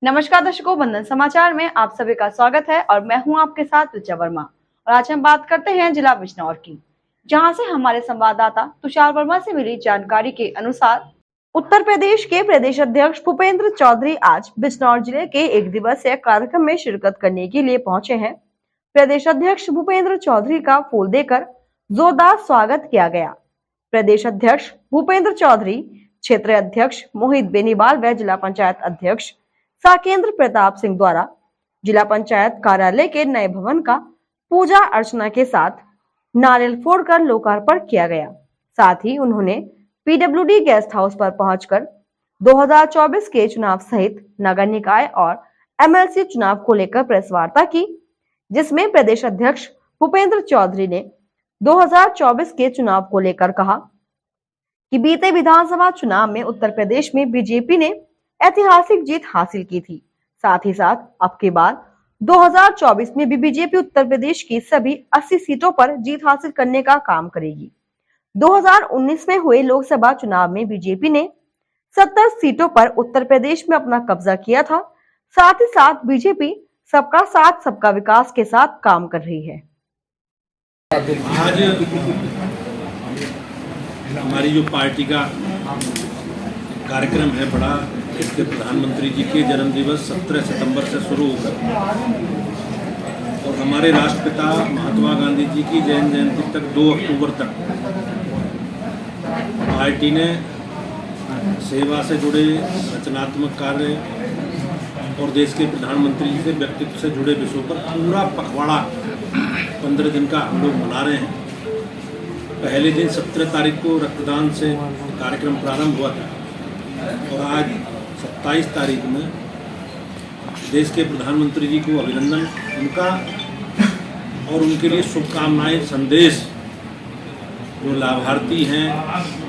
नमस्कार दर्शकों, बंधन समाचार में आप सभी का स्वागत है और मैं हूं आपके साथ ऋचा वर्मा। और आज हम बात करते हैं जिला बिजनौर की, जहां से हमारे संवाददाता तुषार वर्मा से मिली जानकारी के अनुसार उत्तर प्रदेश के प्रदेश अध्यक्ष भूपेंद्र चौधरी आज बिजनौर जिले के एक दिवसीय कार्यक्रम में शिरकत करने के लिए पहुंचे हैं। प्रदेश अध्यक्ष भूपेंद्र चौधरी का फूल देकर जोरदार स्वागत किया गया। प्रदेश अध्यक्ष भूपेंद्र चौधरी, क्षेत्र अध्यक्ष मोहित बेनीवाल व जिला पंचायत अध्यक्ष साकेंद्र प्रताप सिंह द्वारा जिला पंचायत कार्यालय के नए भवन का पूजा अर्चना के साथ नारियल फोड़कर लोकार्पण किया गया। साथ ही उन्होंने पीडब्ल्यूडी गेस्ट हाउस पर पहुंचकर 2024 के चुनाव सहित नगर निकाय और एमएलसी चुनाव को लेकर प्रेस वार्ता की, जिसमें प्रदेश अध्यक्ष भूपेंद्र चौधरी ने 2024 के चुनाव को लेकर कहा कि बीते विधानसभा चुनाव में उत्तर प्रदेश में बीजेपी ने ऐतिहासिक जीत हासिल की थी। साथ ही साथ अब की बार 2024 में भी बीजेपी उत्तर प्रदेश की सभी 80 सीटों पर जीत हासिल करने का काम करेगी। 2019 में हुए लोकसभा चुनाव में बीजेपी ने 70 सीटों पर उत्तर प्रदेश में अपना कब्जा किया था। साथ ही साथ बीजेपी सबका साथ सबका विकास के साथ काम कर रही है। आज हमारी जो पार्टी का कार्यक्रम है बड़ा, इसके प्रधानमंत्री जी के जन्म दिवस 17 सितंबर से शुरू होकर और हमारे राष्ट्रपिता महात्मा गांधी जी की जयंती तक 2 अक्टूबर तक पार्टी ने सेवा से जुड़े रचनात्मक कार्य और देश के प्रधानमंत्री जी से व्यक्तित्व से जुड़े विषयों पर पूरा पखवाड़ा 15 दिन का हम लोग मना रहे हैं। पहले दिन 17 तारीख को रक्तदान से कार्यक्रम प्रारंभ हुआ था और आज 27 तारीख में देश के प्रधानमंत्री जी को अभिनंदन उनका और उनके लिए शुभकामनाएं संदेश जो लाभार्थी हैं,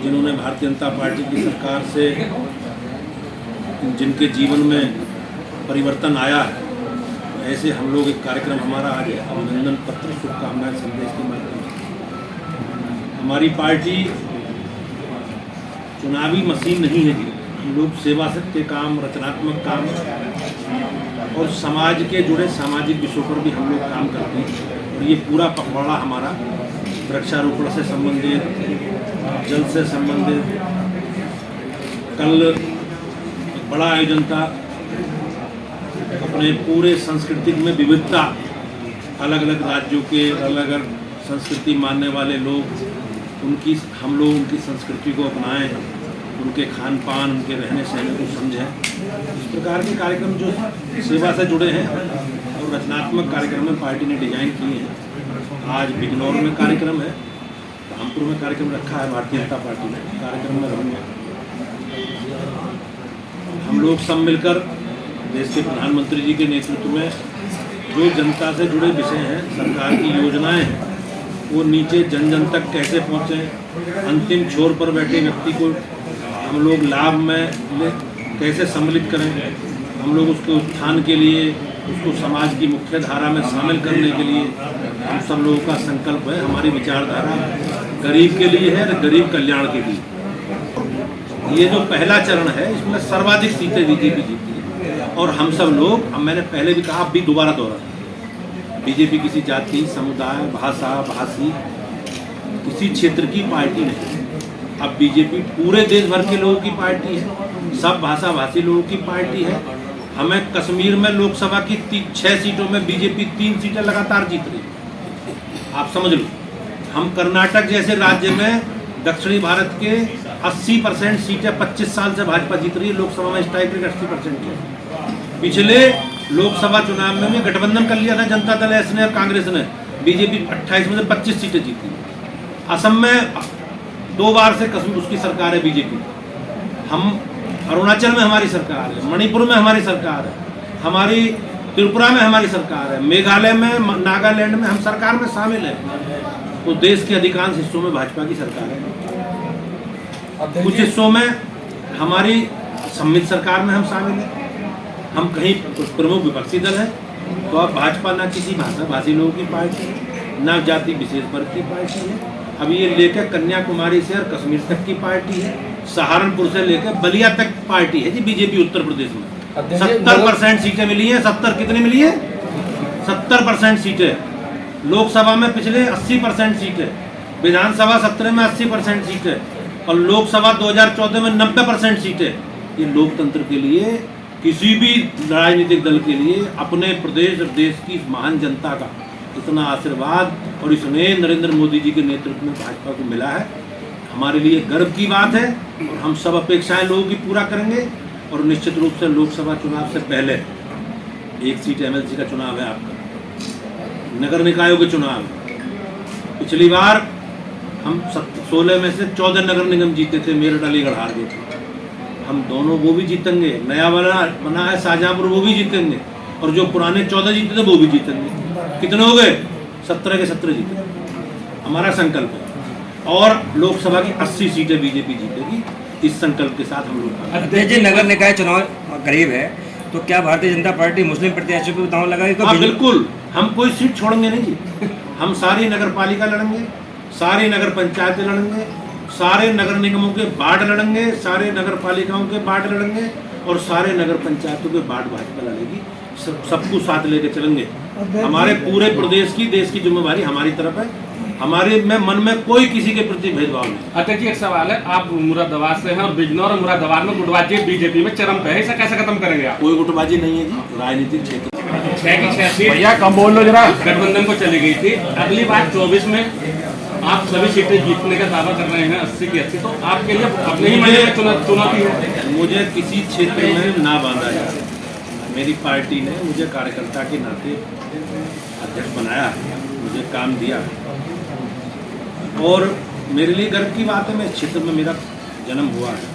जिन्होंने भारतीय जनता पार्टी की सरकार से जिनके जीवन में परिवर्तन आया है, ऐसे हम लोग एक कार्यक्रम हमारा आज अभिनंदन पत्र शुभकामनाएं संदेश के माध्यम से। हमारी पार्टी चुनावी मशीन नहीं है जी, हम लोग सेवा के काम, रचनात्मक काम और समाज के जुड़े सामाजिक विषयों पर भी हम लोग काम करते हैं। और ये पूरा पखवाड़ा हमारा वृक्षारोपण से संबंधित, जल से संबंधित, कल एक बड़ा आयोजन था अपने पूरे सांस्कृतिक में विविधता, अलग अलग राज्यों के अलग अलग संस्कृति मानने वाले लोग, हम लोग उनकी संस्कृति को अपनाएं, उनके खान पान, उनके रहने सहने को समझें। इस प्रकार के कार्यक्रम जो सेवा से जुड़े हैं और रचनात्मक कार्यक्रम में पार्टी ने डिजाइन किए हैं। आज बिजनौर में कार्यक्रम है, रामपुर में कार्यक्रम रखा है भारतीय जनता पार्टी ने, कार्यक्रम में रहूँगा। हम लोग सब मिलकर देश के प्रधानमंत्री जी के नेतृत्व में जो जनता से जुड़े विषय हैं, सरकार की योजनाएं हैं, वो नीचे जन जन तक कैसे पहुँचें, अंतिम छोर पर बैठे व्यक्ति को हम लोग लाभ में कैसे सम्मिलित करें, हम लोग उसके उत्थान के लिए, उसको समाज की मुख्य धारा में शामिल करने के लिए हम सब लोगों का संकल्प है। हमारी विचारधारा गरीब के लिए है, गरीब कल्याण के लिए। ये जो पहला चरण है, इसमें सर्वाधिक सीटें बीजेपी जीती है और हम सब लोग, अब मैंने पहले भी कहा, अब भी दोबारा दोहरा, बीजेपी किसी जाति, समुदाय, भाषा, भाषी, किसी क्षेत्र की पार्टी नहीं। अब बीजेपी पूरे देश भर के लोगों की पार्टी है, सब भाषा भाषी लोगों की पार्टी है। हमें कश्मीर में लोकसभा की 6 सीटों में बीजेपी 3 सीटें लगातार जीत रही है, आप समझ लो। हम कर्नाटक जैसे राज्य में दक्षिणी भारत के 80% सीटें 25 साल से भाजपा जीत रही है, लोकसभा में स्ट्राइक रेट 80% है। पिछले लोकसभा चुनाव में गठबंधन कर लिया था जनता दल एस ने और कांग्रेस ने, बीजेपी 28 में से 25 सीटें जीती। असम में 2 बार से उसकी सरकार है बीजेपी। हम अरुणाचल में हमारी सरकार है, मणिपुर में हमारी सरकार है, हमारी त्रिपुरा में हमारी सरकार है, मेघालय में, नागालैंड में हम सरकार में शामिल हैं। तो देश के अधिकांश हिस्सों में भाजपा की सरकार है, कुछ हिस्सों में हमारी सम्मिलित सरकार में हम शामिल हैं। हम कहीं प्रमुख विपक्षी दल है, तो अब भाजपा ना किसी भाषा भाषी लोगों की पार्टी है, ना जाति विशेष वर्ग की पार्टी है। अब ये लेकर कन्याकुमारी से और कश्मीर तक की पार्टी है, सहारनपुर से लेकर बलिया तक पार्टी है जी बीजेपी उत्तर प्रदेश में। 70% सीटें मिली हैं। 70 कितनी मिली है? 70% सीटें। लोकसभा में पिछले 80% सीटें, विधानसभा 17 में 80% सीटें और लोकसभा 2014 में 90% सीटें। ये लोकतंत्र के लिए, किसी भी राजनीतिक दल के लिए, अपने प्रदेश और देश की महान जनता का इतना आशीर्वाद और इसमें नरेंद्र मोदी जी के नेतृत्व में भाजपा को मिला है, हमारे लिए गर्व की बात है। और हम सब अपेक्षाएं लोगों की पूरा करेंगे। और निश्चित रूप से लोकसभा चुनाव से पहले 1 सीट एमएलसी का चुनाव है, आपका नगर निकायों के चुनाव है। पिछली बार हम 16 में से 14 नगर निगम जीते थे, मेरठ अलीगढ़ हार गए थे। हम दोनों वो भी जीतेंगे, नया वाला बना है शाहजहांपुर, वो भी जीतेंगे, और जो पुराने 14 जीते थे वो भी जीतेंगे। कितने हो गए? 17 के 17 जीते, हमारा संकल्प है। और लोकसभा की 80 सीटें बीजेपी जीतेगी, इस संकल्प के साथ हम लोग। अध्यक्ष जी, नगर निकाय चुनाव करीब है, तो क्या भारतीय जनता पार्टी मुस्लिम प्रत्याशियों को दांव लगाएगी? हाँ बिल्कुल, हम कोई सीट छोड़ेंगे नहीं जी। हम सारी नगर पालिका लड़ेंगे, सारी नगर पंचायतें लड़ेंगे, सारे नगर निगमों के वार्ड लड़ेंगे, सारे नगर पालिकाओं के वार्ड लड़ेंगे और सारे नगर पंचायतों के वार्ड भाजपा लड़ेगी। सबको साथ लेके चलेंगे। हमारे पूरे प्रदेश की, देश की जिम्मेवारी हमारी तरफ है। हमारे मन में कोई किसी के प्रति भेदभाव नहीं। अध्यक्ष जी, एक सवाल है, आप मुरादाबाद से हैं और बिजनौर और मुरादाबाद में गुटबाजी बीजेपी में चरम पे है, इसे कैसे खत्म करेंगे आप? कोई गुटबाजी नहीं है जी, राजनीतिक क्षेत्र 6 की 6 सीट भैया कम बोल लो जरा, गठबंधन को चली गई थी। अगली बार 24 में आप सभी सीटें जीतने का दावा कर रहे हैं, 80 की 80, तो आपके लिए अपने ही मंडल में चुनौती है। मुझे किसी क्षेत्र में ना बांधा जाए। मेरी पार्टी ने मुझे कार्यकर्ता के नाते अध्यक्ष बनाया है, मुझे काम दिया है और मेरे लिए गर्व की बात है, मैं इस क्षेत्र में मेरा जन्म हुआ है।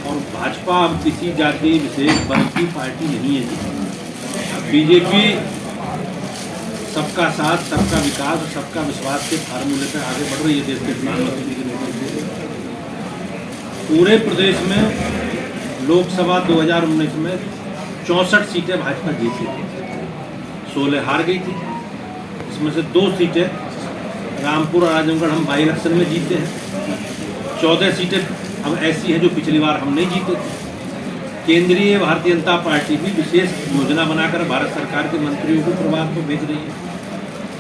और भाजपा अब किसी जाति विशेष वर्ग की पार्टी नहीं है। बीजेपी सबका साथ, सबका विकास और सबका विश्वास के फार्मूले पर आगे बढ़ रही है। देश के प्रधानमंत्री के नेतृत्व से पूरे प्रदेश में लोकसभा 2019 में 64 सीटें भाजपा जीती थी, 16 हार गई थी। इसमें से 2 सीटें रामपुर और आजमगढ़ हम बाई इलेक्शन में जीते हैं। 14 सीटें अब ऐसी हैं जो पिछली बार हम नहीं जीते थे। केंद्रीय भारतीय जनता पार्टी भी विशेष योजना बनाकर भारत सरकार के मंत्रियों को प्रभाव को भेज रही है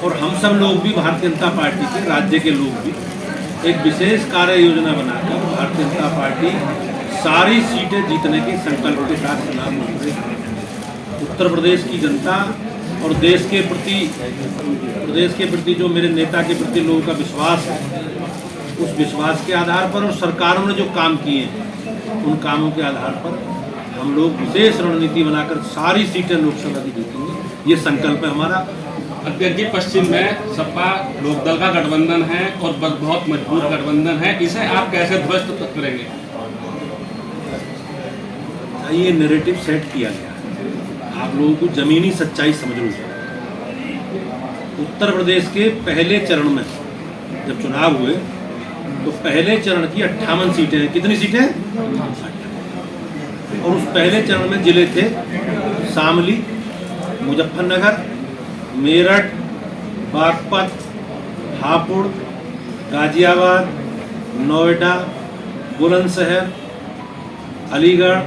और हम सब लोग भी, भारतीय जनता पार्टी के राज्य के लोग भी, एक विशेष कार्य योजना बनाकर भारतीय जनता पार्टी सारी सीटें जीतने के संकल्प के साथ चुनाव लड़ रही है। उत्तर प्रदेश की जनता और देश के प्रति जो मेरे नेता के प्रति लोगों का विश्वास है, उस विश्वास के आधार पर और सरकारों ने जो काम किए हैं उन कामों के आधार पर हम लोग विशेष रणनीति बनाकर सारी सीटें लोकसभा की जीतेंगे, ये संकल्प है हमारा। अध्यक्ष जी, पश्चिम में सपा लोकदल का गठबंधन है और बहुत मजबूत गठबंधन है, इसे आप कैसे ध्वस्त करेंगे? ये नैरेटिव सेट किया गया है, आप लोगों को जमीनी सच्चाई समझ लो। उत्तर प्रदेश के पहले चरण में जब चुनाव हुए तो पहले चरण की 58 सीटें हैं। कितनी सीटें? और उस पहले चरण में जिले थे शामली, मुजफ्फरनगर, मेरठ, बागपत, हापुड़, गाजियाबाद, नोएडा, बुलंदशहर, अलीगढ़,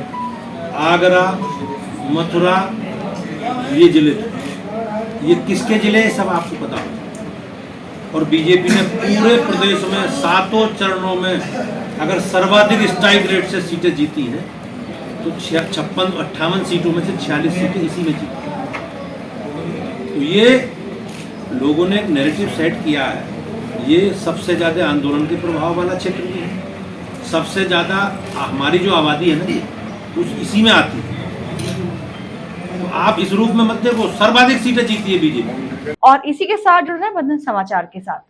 आगरा, मथुरा, ये जिले थे। ये किसके जिले हैं सब आपको पता हो। और बीजेपी ने पूरे प्रदेश में 7 चरणों में अगर सर्वाधिक स्ट्राइक रेट से सीटें जीती हैं तो 58 सीटों में से 46 सीटें इसी में जीती। तो ये लोगों ने एक नैरेटिव सेट किया है। ये सबसे ज़्यादा आंदोलन के प्रभाव वाला क्षेत्र भी है, सबसे ज़्यादा हमारी जो आबादी है ना उस इसी में आती है। तो आप इस रूप में मत देखो, सर्वाधिक सीटें जीती है बीजेपी। और इसी के साथ जुड़ रहे हैं बंधन समाचार के साथ।